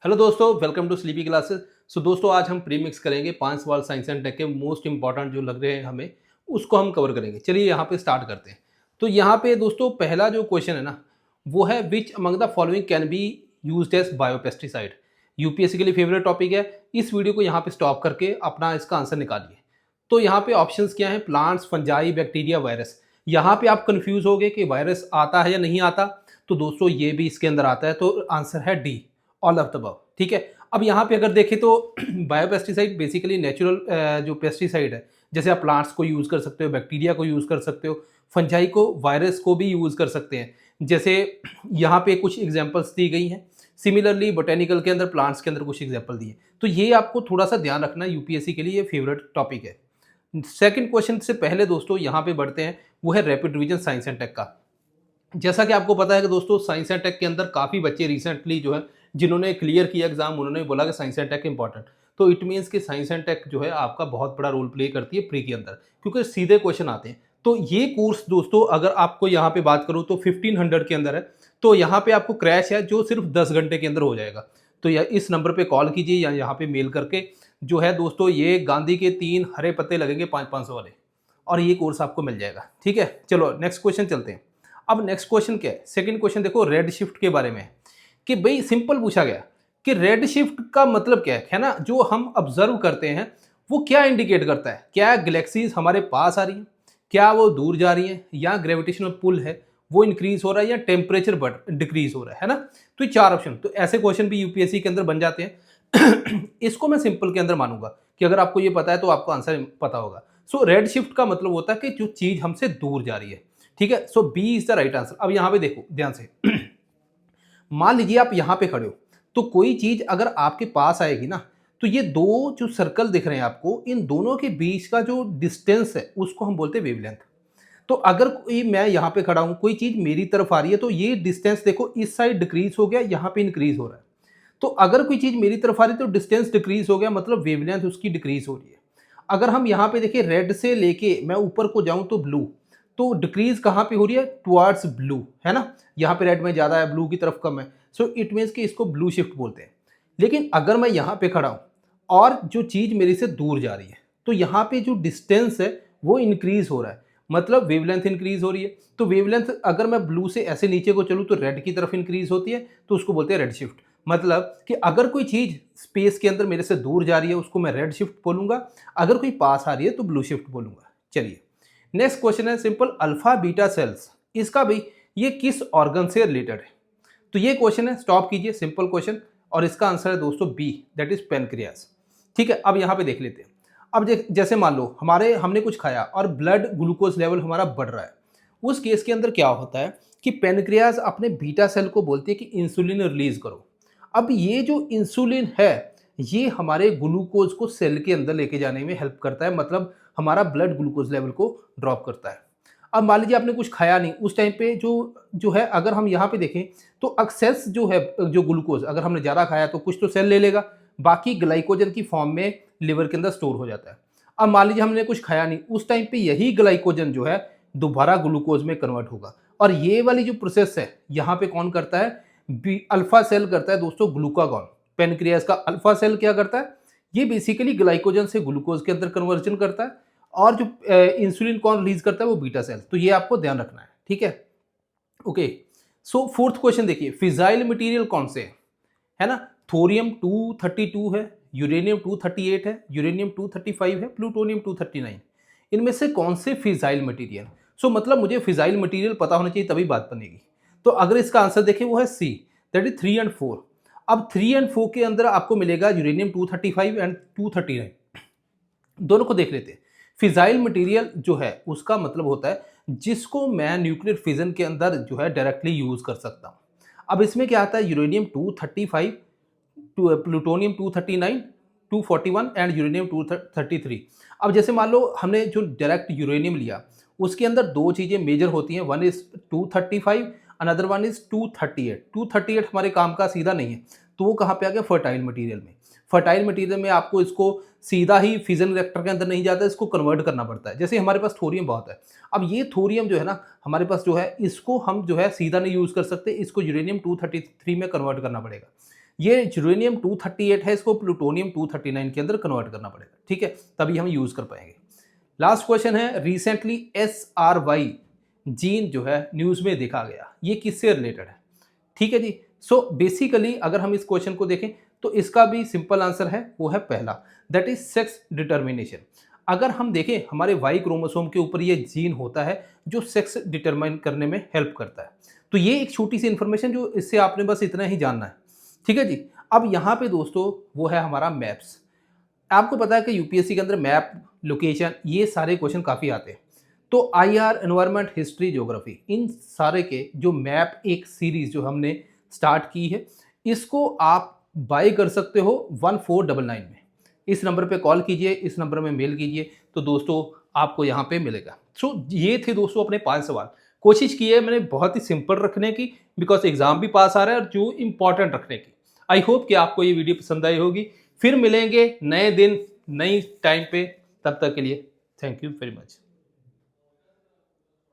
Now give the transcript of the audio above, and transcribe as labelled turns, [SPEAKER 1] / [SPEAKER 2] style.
[SPEAKER 1] Hello दोस्तों, welcome to sleepy classes. सो दोस्तों, आज हम प्री मिक्स करेंगे 5 सवाल साइंस एंड टेक के मोस्ट इंपॉर्टेंट जो लग रहे हैं हमें, उसको हम कवर करेंगे। चलिए यहाँ पे स्टार्ट करते हैं। तो यहाँ पे दोस्तों पहला जो क्वेश्चन है ना, वो है which among the following can be used as biopesticide. UPSC के लिए फेवरेट टॉपिक है। इस वीडियो को यहाँ पे स्टॉप करके अपना इसका आंसर निकालिए। तो यहाँ पे ऑप्शंस क्या हैं? Plants, fungi, bacteria, virus. यहाँ पे आप कंफ्यूज हो गए कि वायरस आता है या नहीं आता। तो दोस्तों ये भी इसके अंदर आता है, तो आंसर है D, all of the above. ठीक है। अब यहाँ पे अगर देखें तो बायोपेस्टिसाइड बेसिकली नेचुरल जो पेस्टिसाइड है, जैसे आप प्लांट्स को यूज़ कर सकते हो, बैक्टीरिया को यूज़ कर सकते हो, फंजाई को, वायरस को भी यूज़ कर सकते हैं। जैसे यहाँ पे कुछ एग्जांपल्स दी गई हैं। सिमिलरली बोटेनिकल के अंदर, प्लांट्स के अंदर कुछ एग्जांपल दिए। तो ये आपको थोड़ा सा ध्यान रखना, यूपीएससी के लिए ये फेवरेट टॉपिक है। सेकंड क्वेश्चन से पहले दोस्तों यहाँ पे बढ़ते हैं, वो है rapid revision science and tech का। जैसा कि आपको पता है कि दोस्तों साइंस एंड टेक के अंदर काफ़ी बच्चे रिसेंटली जो है जिन्होंने क्लियर किया एग्जाम, उन्होंने बोला कि साइंस एंड टेक इंपॉर्टेंट। तो इट मीन्स कि साइंस एंड टेक जो है आपका बहुत बड़ा रोल प्ले करती है प्री के अंदर, क्योंकि सीधे क्वेश्चन आते हैं। तो ये कोर्स दोस्तों अगर आपको यहाँ पे बात करूँ तो 1500 के अंदर है। तो यहाँ पे आपको क्रैश है जो सिर्फ 10 घंटे के अंदर हो जाएगा। तो या इस नंबर पे कॉल कीजिए या यहाँ पे मेल करके जो है दोस्तों, ये गांधी के 3 हरे पत्ते लगेंगे 500 वाले, और ये कोर्स आपको मिल जाएगा। ठीक है, चलो नेक्स्ट क्वेश्चन चलते हैं। अब नेक्स्ट क्वेश्चन क्या है? सेकंड क्वेश्चन देखो, रेड शिफ्ट के बारे में है कि भाई सिंपल पूछा गया कि रेड शिफ्ट का मतलब क्या है ना? जो हम ऑब्जर्व करते हैं वो क्या इंडिकेट करता है? क्या गैलेक्सीज हमारे पास आ रही हैं, क्या वो दूर जा रही हैं, या ग्रेविटेशनल पुल है वो इंक्रीज हो रहा है, या टेम्परेचर बढ़ डिक्रीज हो रहा है ना? तो ये 4 ऑप्शन, तो ऐसे क्वेश्चन भी यूपीएससी के अंदर बन जाते हैं। इसको मैं सिंपल के अंदर मानूंगा कि अगर आपको ये पता है तो आपको आंसर पता होगा। सो रेड शिफ्ट का मतलब होता है कि जो चीज हमसे दूर जा रही है। ठीक है, so B is the right answer. अब यहां पे देखो ध्यान से। मान लीजिए आप यहां पे खड़े हो, तो कोई चीज अगर आपके पास आएगी ना, तो ये दो जो सर्कल दिख रहे हैं आपको, इन दोनों के बीच का जो डिस्टेंस है उसको हम बोलते हैं वेवलेंथ। तो अगर कोई, मैं यहाँ पे खड़ा हूं, कोई चीज मेरी तरफ आ रही है, तो ये डिस्टेंस देखो इस साइड डिक्रीज हो गया, यहाँ पे इंक्रीज हो रहा है। तो अगर कोई चीज मेरी तरफ आ रही है तो डिस्टेंस डिक्रीज हो गया, मतलब वेवलेंथ उसकी डिक्रीज हो रही है। अगर हम यहाँ पे देखिए, रेड से लेके मैं ऊपर को जाऊं तो ब्लू, तो डिक्रीज कहाँ पे हो रही है? टुवर्ड्स ब्लू, है ना? यहाँ पे रेड में ज़्यादा है, ब्लू की तरफ कम है। सो इट मीन्स कि इसको ब्लू शिफ्ट बोलते हैं। लेकिन अगर मैं यहाँ पे खड़ा हूँ और जो चीज़ मेरे से दूर जा रही है, तो यहाँ पे जो डिस्टेंस है वो इंक्रीज हो रहा है, मतलब वेवलेंथ इंक्रीज हो रही है। तो वेवलेंथ अगर मैं ब्लू से ऐसे नीचे को चलूँ तो रेड की तरफ इंक्रीज होती है, तो उसको बोलते हैं रेड शिफ्ट। मतलब कि अगर कोई चीज़ स्पेस के अंदर मेरे से दूर जा रही है उसको मैं रेड शिफ्ट बोलूँगा, अगर कोई पास आ रही है तो ब्लू शिफ्ट बोलूँगा। चलिए नेक्स्ट क्वेश्चन है सिंपल, अल्फा बीटा सेल्स, इसका भी ये किस ऑर्गन से रिलेटेड है? तो ये क्वेश्चन है, स्टॉप कीजिए, सिंपल क्वेश्चन, और इसका आंसर है दोस्तों बी, दैट इज पेनक्रियास। ठीक है, अब यहाँ पे देख लेते हैं। अब जैसे मान लो हमने कुछ खाया और ब्लड ग्लूकोज लेवल हमारा बढ़ रहा है। उस केस के अंदर क्या होता है कि पेनक्रियास अपने बीटा सेल को बोलती है कि इंसुलिन रिलीज करो। अब ये जो इंसुलिन है, ये हमारे ग्लूकोज को सेल के अंदर लेके जाने में हेल्प करता है, मतलब हमारा ब्लड ग्लूकोज लेवल को ड्रॉप करता है। अब मान लीजिए आपने कुछ खाया नहीं, उस टाइम पे जो जो है, अगर हम यहाँ पे देखें तो एक्सेस जो है, जो ग्लूकोज अगर हमने ज़्यादा खाया तो कुछ तो सेल ले लेगा, बाकी ग्लाइकोजन की फॉर्म में लिवर के अंदर स्टोर हो जाता है। अब मान लीजिए हमने कुछ खाया नहीं, उस टाइम पे यही ग्लाइकोजन जो है दोबारा ग्लूकोज में कन्वर्ट होगा, और ये वाली जो प्रोसेस है यहाँ पे कौन करता है? अल्फा सेल करता है दोस्तों, ग्लूकागॉन। पेनक्रियास का अल्फा सेल क्या करता है? ये बेसिकली ग्लाइकोजन से ग्लूकोज के अंदर कन्वर्जन करता है, और जो इंसुलिन कौन रिलीज करता है? वो बीटा सेल। तो ये आपको ध्यान रखना है, ठीक है? ओके, सो फोर्थ क्वेश्चन देखिए, फिजाइल मटेरियल कौन से है ना? थोरियम 232 है, यूरेनियम 238 है, यूरेनियम 235 है, प्लूटोनियम 239। इनमें से कौन से फिजाइल मटेरियल? सो मतलब मुझे फिजाइल मटेरियल पता होना चाहिए तभी बात बनेगी। तो अगर इसका आंसर देखें वो है सी, दैट इज 3 एंड 4। अब 3 एंड 4 के अंदर आपको मिलेगा यूरेनियम 235 एंड 239। दोनों को देख लेते हैं। फिजाइल मटेरियल जो है उसका मतलब होता है जिसको मैं न्यूक्लियर फिजन के अंदर जो है डायरेक्टली यूज कर सकता हूँ। अब इसमें क्या आता है? Uranium 235, plutonium 239, 241 and uranium 233। अब जैसे मान लो हमने जो डायरेक्ट यूरेनियम लिया, उसके अंदर दो चीज़ें मेजर होती हैं, one is 235, another one is 238। 238 हमारे काम का सीधा नहीं है, तो वो कहाँ पे आ गया? फर्टाइल मटेरियल में। फर्टाइल मटेरियल में आपको इसको सीधा ही फिजन रिएक्टर के अंदर नहीं जाता, इसको कन्वर्ट करना पड़ता है। जैसे हमारे पास थोरियम बहुत है, अब ये थोरियम जो है ना हमारे पास जो है, इसको हम जो है सीधा नहीं यूज़ कर सकते, इसको यूरेनियम 233 में कन्वर्ट करना पड़ेगा। ये यूरेनियम 238 है, इसको प्लूटोनियम 239 के अंदर कन्वर्ट करना पड़ेगा, ठीक है, तभी हम यूज कर पाएंगे। लास्ट क्वेश्चन है, रिसेंटली SRY जीन जो है न्यूज में देखा गया, ये किससे रिलेटेड है? ठीक है जी। सो बेसिकली अगर हम इस क्वेश्चन को देखें तो इसका भी सिंपल आंसर है, वो है पहला, दैट इज सेक्स डिटर्मिनेशन। अगर हम देखें हमारे वाई क्रोमोसोम के ऊपर ये जीन होता है जो सेक्स डिटरमाइन करने में हेल्प करता है। तो ये एक छोटी सी इंफॉर्मेशन जो इससे आपने बस इतना ही जानना है, ठीक है जी। अब यहाँ पे दोस्तों वो है हमारा मैप्स। आपको पता है कि यूपीएससी के अंदर मैप, लोकेशन, ये सारे क्वेश्चन काफ़ी आते हैं। तो IR, एनवायरनमेंट, हिस्ट्री, ज्योग्राफी, इन सारे के जो मैप एक सीरीज जो हमने स्टार्ट की है, इसको आप बाय कर सकते हो 1499 में। इस नंबर पे कॉल कीजिए, इस नंबर में मेल कीजिए, तो दोस्तों आपको यहाँ पे मिलेगा। सो ये थे दोस्तों अपने 5 सवाल। कोशिश की है मैंने बहुत ही सिंपल रखने की, बिकॉज एग्जाम भी पास आ रहा है और जो इंपॉर्टेंट रखने की। आई होप कि आपको ये वीडियो पसंद आई होगी। फिर मिलेंगे नए दिन नई टाइम पे, तब तक के लिए थैंक यू वेरी मच।